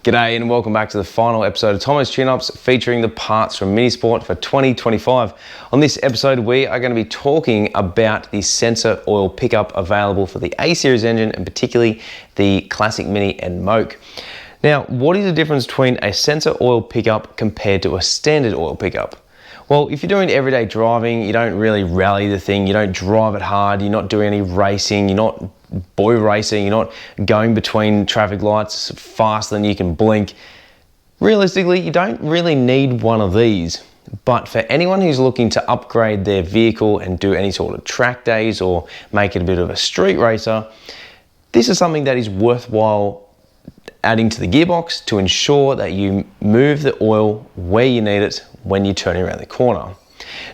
G'day and welcome back to the final episode of Tomo's Tune-Ups featuring the parts from Minisport for 2025. On this episode we are going to be talking about the sensor oil pickup available for the A series engine and particularly the Classic Mini and Moke. Now, what is the difference between a sensor oil pickup compared to a standard oil pickup? Well, if you're doing everyday driving, you don't really rally the thing, you don't drive it hard, you're not doing any racing, you're not boy racing, you're not going between traffic lights faster than you can blink. Realistically, you don't really need one of these. But for anyone who's looking to upgrade their vehicle and do any sort of track days or make it a bit of a street racer, this is something that is worthwhile adding to the gearbox to ensure that you move the oil where you need it when you're turning around the corner.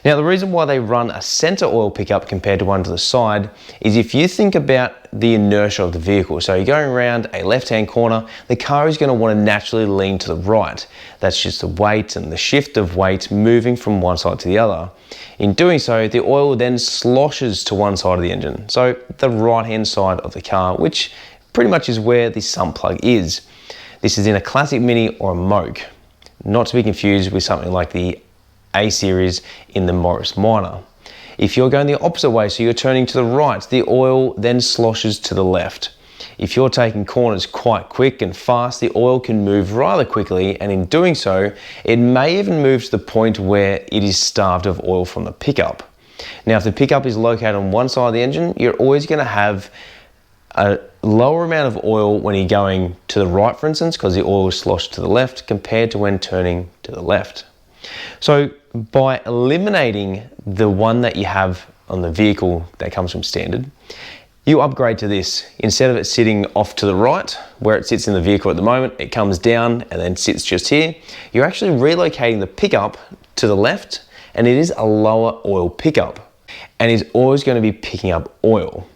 Now, the reason why they run a center oil pickup compared to one to the side is if you think about the inertia of the vehicle. So you're going around a left-hand corner, the car is going to want to naturally lean to the right. That's just the weight and the shift of weight moving from one side to the other. In doing so, the oil then sloshes to one side of the engine, so the right-hand side of the car, which pretty much is where the sump plug is. This is in a Classic Mini or a Moke, not to be confused with something like the A series in the Morris Minor. If you're going the opposite way, so you're turning to the right, the oil then sloshes to the left. If you're taking corners quite quick and fast, the oil can move rather quickly, and in doing so, it may even move to the point where it is starved of oil from the pickup. Now, if the pickup is located on one side of the engine, you're always going to have a lower amount of oil when you're going to the right, for instance, because the oil is sloshed to the left compared to when turning to the left. So by eliminating the one that you have on the vehicle that comes from standard, you upgrade to this. Instead of it sitting off to the right, where it sits in the vehicle at the moment, it comes down and then sits just here. You're actually relocating the pickup to the left, and it is a lower oil pickup and is always going to be picking up oil.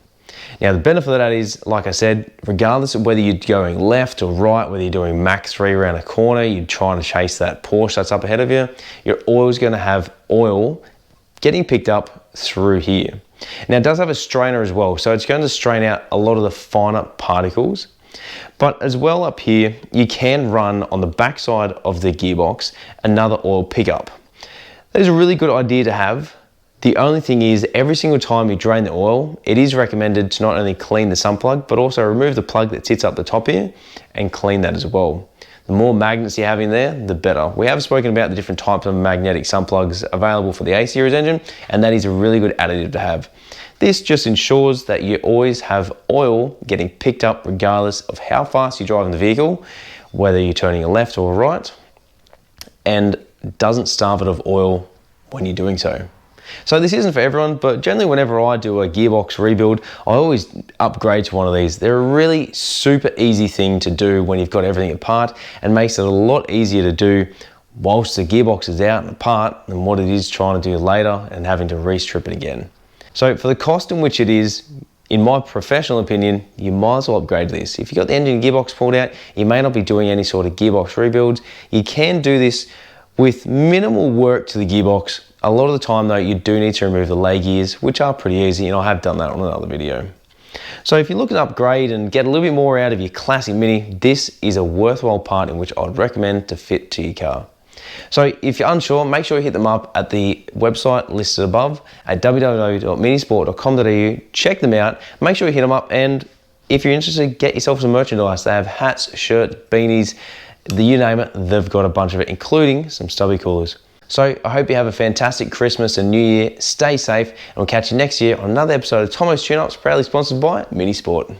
Now, the benefit of that is, like I said, regardless of whether you're going left or right, whether you're doing Mach 3 around a corner, you're trying to chase that Porsche that's up ahead of you, you're always going to have oil getting picked up through here. Now, it does have a strainer as well, so it's going to strain out a lot of the finer particles. But as well up here, you can run on the back side of the gearbox another oil pickup. That is a really good idea to have. The only thing is, every single time you drain the oil, it is recommended to not only clean the sump plug, but also remove the plug that sits up the top here and clean that as well. The more magnets you have in there, the better. We have spoken about the different types of magnetic sump plugs available for the A series engine, and that is a really good additive to have. This just ensures that you always have oil getting picked up regardless of how fast you drive in the vehicle, whether you're turning a left or a right, and doesn't starve it of oil when you're doing so. So this isn't for everyone, but generally whenever I do a gearbox rebuild, I always upgrade to one of these. They're a really super easy thing to do when you've got everything apart, and makes it a lot easier to do whilst the gearbox is out and apart than what it is trying to do later and having to restrip it again. So for the cost in which it is, in my professional opinion, you might as well upgrade to this. If you've got the engine gearbox pulled out, you may not be doing any sort of gearbox rebuilds. You can do this with minimal work to the gearbox. A lot of the time though, you do need to remove the lay gears, which are pretty easy, and I have done that on another video. So if you're looking to upgrade and get a little bit more out of your Classic Mini, this is a worthwhile part in which I'd recommend to fit to your car. So if you're unsure, make sure you hit them up at the website listed above at www.minisport.com.au. Check them out, make sure you hit them up, and if you're interested, get yourself some merchandise. They have hats, shirts, beanies, you name it, they've got a bunch of it, including some stubby coolers. So I hope you have a fantastic Christmas and New Year. Stay safe, and we'll catch you next year on another episode of Tomo's Tune-Ups, proudly sponsored by Minisport.